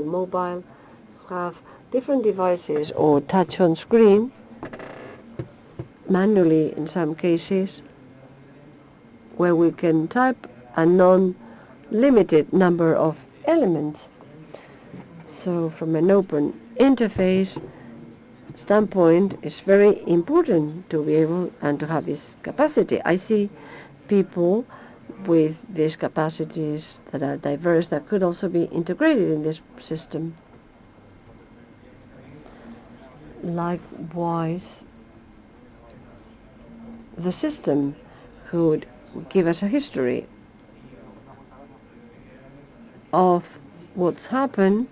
mobile have different devices or touch on screen manually in some cases, where we can type a non-limited number of elements. So from an open interface standpoint, it's very important to be able and to have this capacity. I see people with these capacities that are diverse that could also be integrated in this system. Likewise, the system could give us a history of what's happened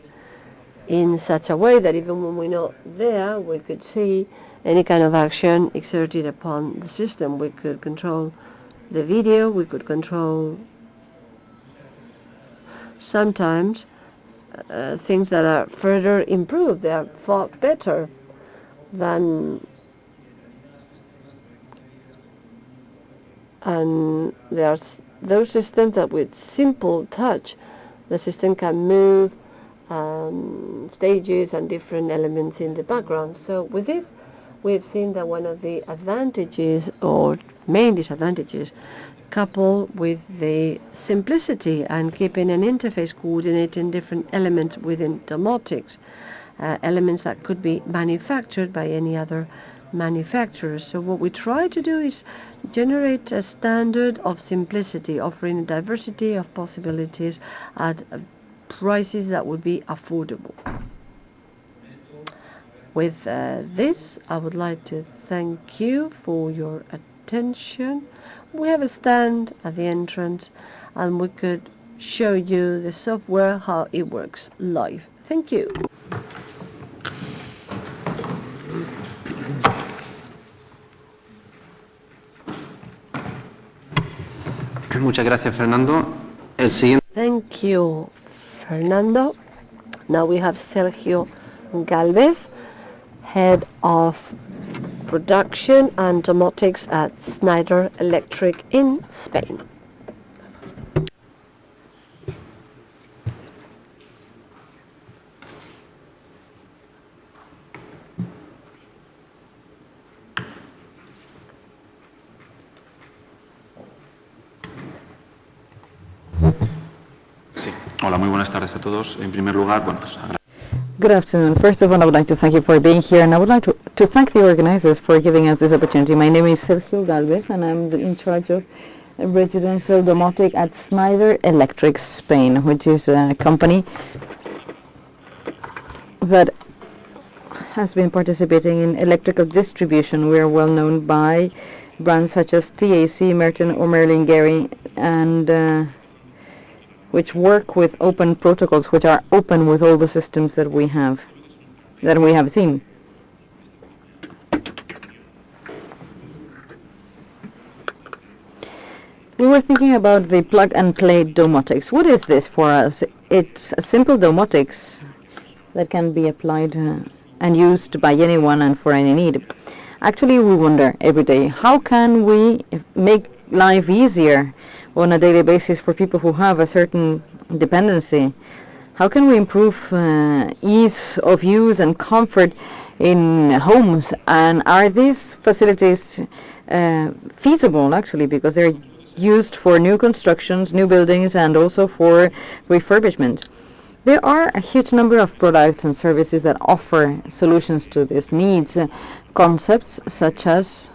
in such a way that even when we're not there, we could see any kind of action exerted upon the system. We could control the video, we could control sometimes things that are further improved. They are far better than, and there are those systems that with simple touch the system can move stages and different elements in the background. So with this, we've seen that one of the advantages or main disadvantages, coupled with the simplicity and keeping an interface coordinating different elements within domotics, elements that could be manufactured by any other manufacturer. So what we try to do is generate a standard of simplicity, offering a diversity of possibilities at prices that would be affordable. With this, I would like to thank you for your attention. We have a stand at the entrance, and we could show you the software, how it works live. Thank you. Muchas gracias, Fernando. El siguiente. Thank you, Fernando. Now we have Sergio Galvez, Head of Production and Domotics at Schneider Electric in Spain. Sí. Hola, muy buenas tardes a todos. En primer lugar, bueno, pues Good afternoon. First of all, I would like to thank you for being here, and I would like to thank the organizers for giving us this opportunity. My name is Sergio Galvez, and I'm in charge of residential domotic at Schneider Electric Spain, which is a company that has been participating in electrical distribution. We are well known by brands such as TAC, Merton or Merlin Gary, and which work with open protocols, which are open with all the systems that we have seen. We were thinking about the plug-and-play domotics. What is this for us? It's a simple domotics that can be applied and used by anyone and for any need. Actually, we wonder every day, how can we make life easier on a daily basis for people who have a certain dependency? How can we improve ease of use and comfort in homes? And are these facilities feasible, actually, because they're used for new constructions, new buildings, and also for refurbishment? There are a huge number of products and services that offer solutions to these needs. Concepts such as,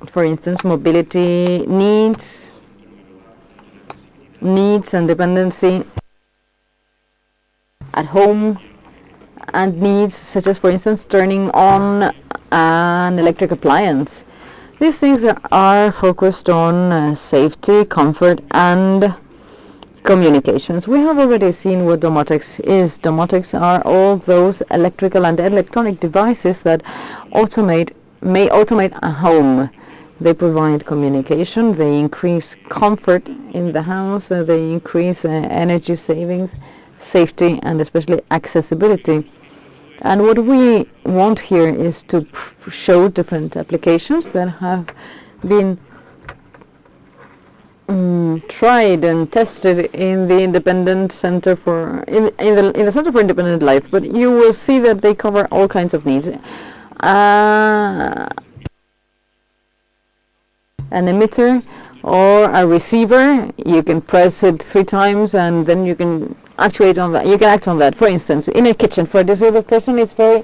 for instance, mobility needs and dependency at home, and needs such as, for instance, turning on an electric appliance. These things are focused on safety, comfort, and communications. We have already seen what domotics is. Domotics are all those electrical and electronic devices that may automate a home. They provide communication, they increase comfort in the house, they increase energy savings, safety, and especially accessibility. And what we want here is to show different applications that have been tried and tested in the Independent Center for in the Center for Independent Life, but you will see that they cover all kinds of needs. An emitter or a receiver, you can press it 3 times and then you can actuate on that. You can act on that. For instance, in a kitchen for a disabled person, it's very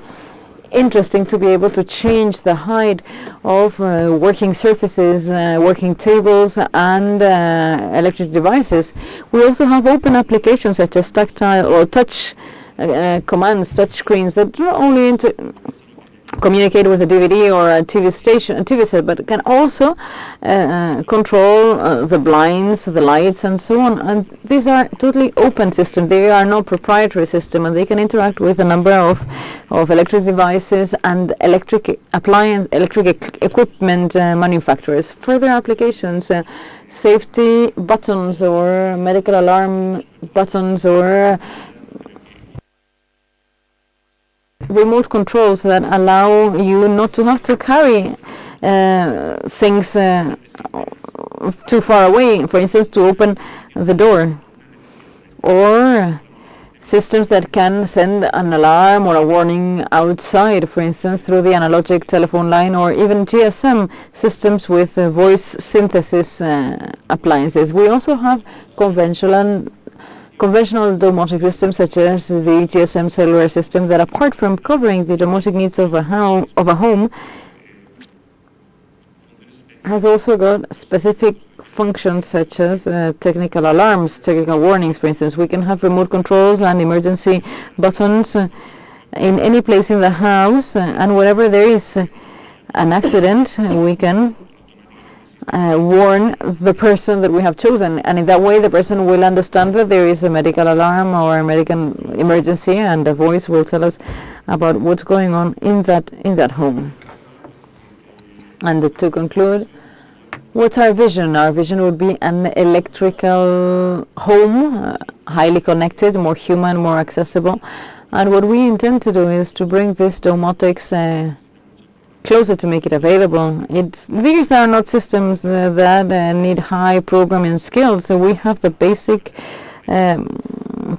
interesting to be able to change the height of working surfaces, working tables and electric devices. We also have open applications such as tactile or touch commands, touch screens that not only communicate with a DVD or a TV station, a TV set, but can also control the blinds, the lights, and so on. And these are totally open systems. They are not proprietary system, and they can interact with a number of electric devices and electric equipment manufacturers. Further applications, safety buttons or medical alarm buttons or remote controls that allow you not to have to carry things too far away, for instance, to open the door, or systems that can send an alarm or a warning outside, for instance, through the analogic telephone line, or even GSM systems with voice synthesis appliances. We also have conventional domotic systems such as the GSM cellular system that, apart from covering the domotic needs of a home, has also got specific functions such as technical alarms, technical warnings. For instance, we can have remote controls and emergency buttons in any place in the house, and whenever there is an accident, we can warn the person that we have chosen, and in that way the person will understand that there is a medical alarm or a medical emergency, and the voice will tell us about what's going on in that home. And to conclude, what's our vision? Our vision would be an electrical home, highly connected, more human, more accessible. And what we intend to do is to bring this domotics closer, to make it available. These are not systems that need high programming skills. So we have the basic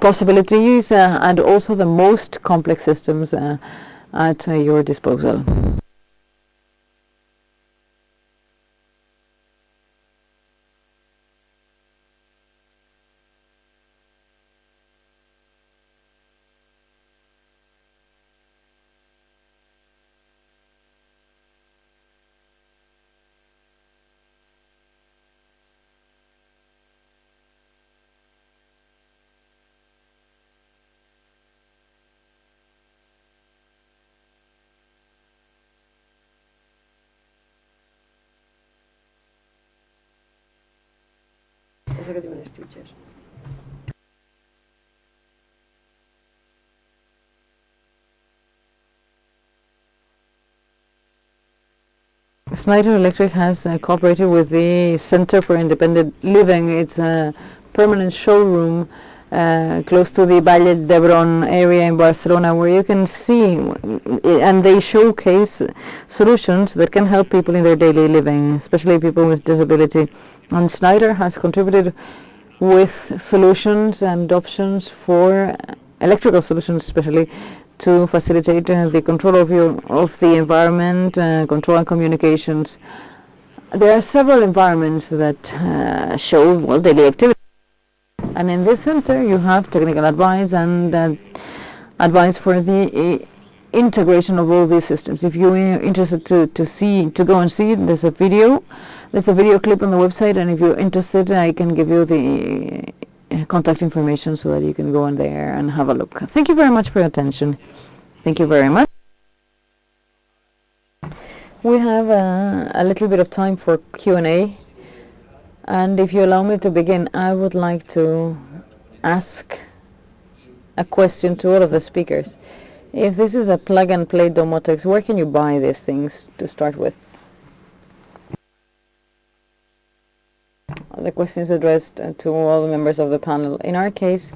possibilities and also the most complex systems at your disposal. Schneider Electric has cooperated with the Center for Independent Living. It's a permanent showroom close to the Valle d'Hebron area in Barcelona, where you can see, and they showcase solutions that can help people in their daily living, especially people with disability. And Schneider has contributed with solutions and options for electrical solutions, especially to facilitate the control of the environment, control and communications. There are several environments that show daily activity. And in this center, you have technical advice and advice for the integration of all these systems. If you're interested to go and see it, there's a video clip on the website, and if you're interested, I can give you the contact information so that you can go in there and have a look. Thank you very much for your attention. Thank you very much. We have a little bit of time for Q&A. And if you allow me to begin, I would like to ask a question to all of the speakers. If this is a plug-and-play domotics, where can you buy these things to start with? The question is addressed to all the members of the panel. In our case,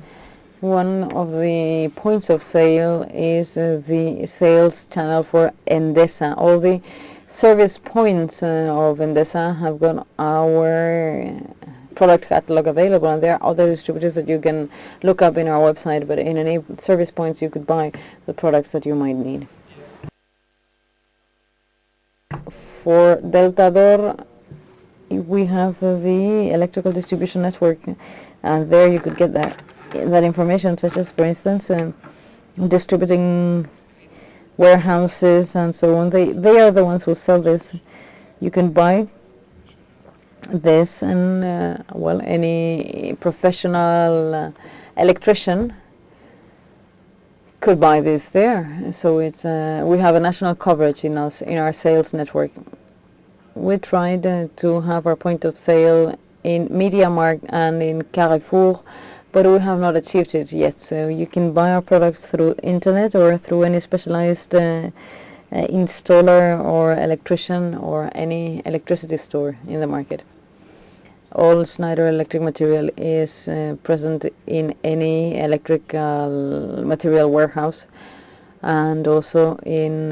one of the points of sale is the sales channel for Endesa. All the service points of Endesa have got our product catalog available, and there are other distributors that you can look up in our website, but in any service points you could buy the products that you might need. For Deltador, we have the electrical distribution network, and there you could get that information, such as, for instance, distributing warehouses and so on. They are the ones who sell this. You can buy this, and well, any professional electrician could buy this there. So it's we have a national coverage in our sales network. We tried to have our point of sale in MediaMarkt and in Carrefour, but we have not achieved it yet. So you can buy our products through internet or through any specialized installer or electrician or any electricity store in the market. All Schneider electric material is present in any electrical material warehouse, and also in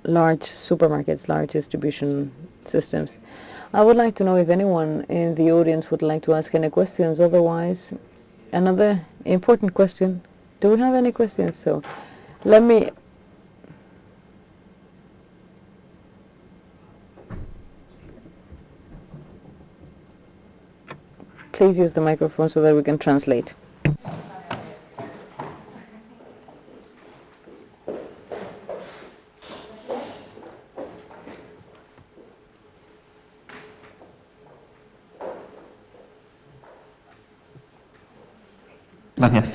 large supermarkets, large distribution systems. I would like to know if anyone in the audience would like to ask any questions. Otherwise, another important question. Do we have any questions? So let me please use the microphone so that we can translate. Gracias.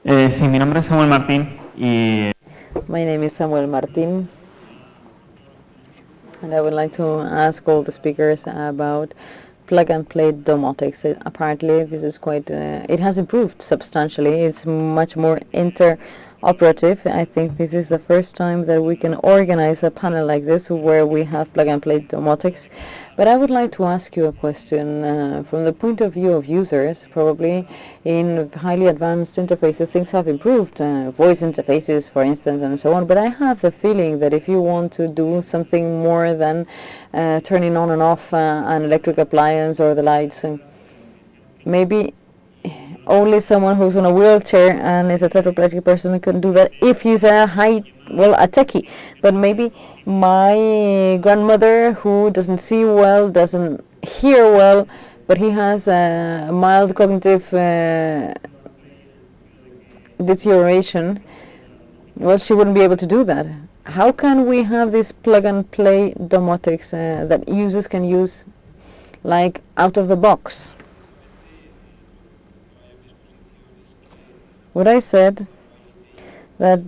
Sí, mi nombre es Samuel Martín y... My name is Samuel Martín, and I would like to ask all the speakers about plug-and-play domotics. Apparently, this is quite... it has improved substantially. It's much more interoperative. I think this is the first time that we can organize a panel like this where we have plug-and-play domotics. But I would like to ask you a question from the point of view of users. Probably in highly advanced interfaces things have improved, voice interfaces for instance and so on, but I have the feeling that if you want to do something more than turning on and off an electric appliance or the lights, maybe only someone who's on a wheelchair and is a tetraplegic person can do that if he's a techie. But maybe my grandmother, who doesn't see well, doesn't hear well, but he has a mild cognitive deterioration, well, she wouldn't be able to do that. How can we have this plug-and-play domotics that users can use like out of the box? What I said that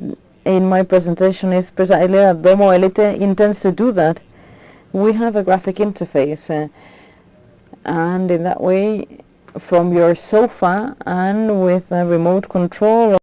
in my presentation is precisely that Domo Elite intends to do that. We have a graphic interface, and in that way, from your sofa and with a remote control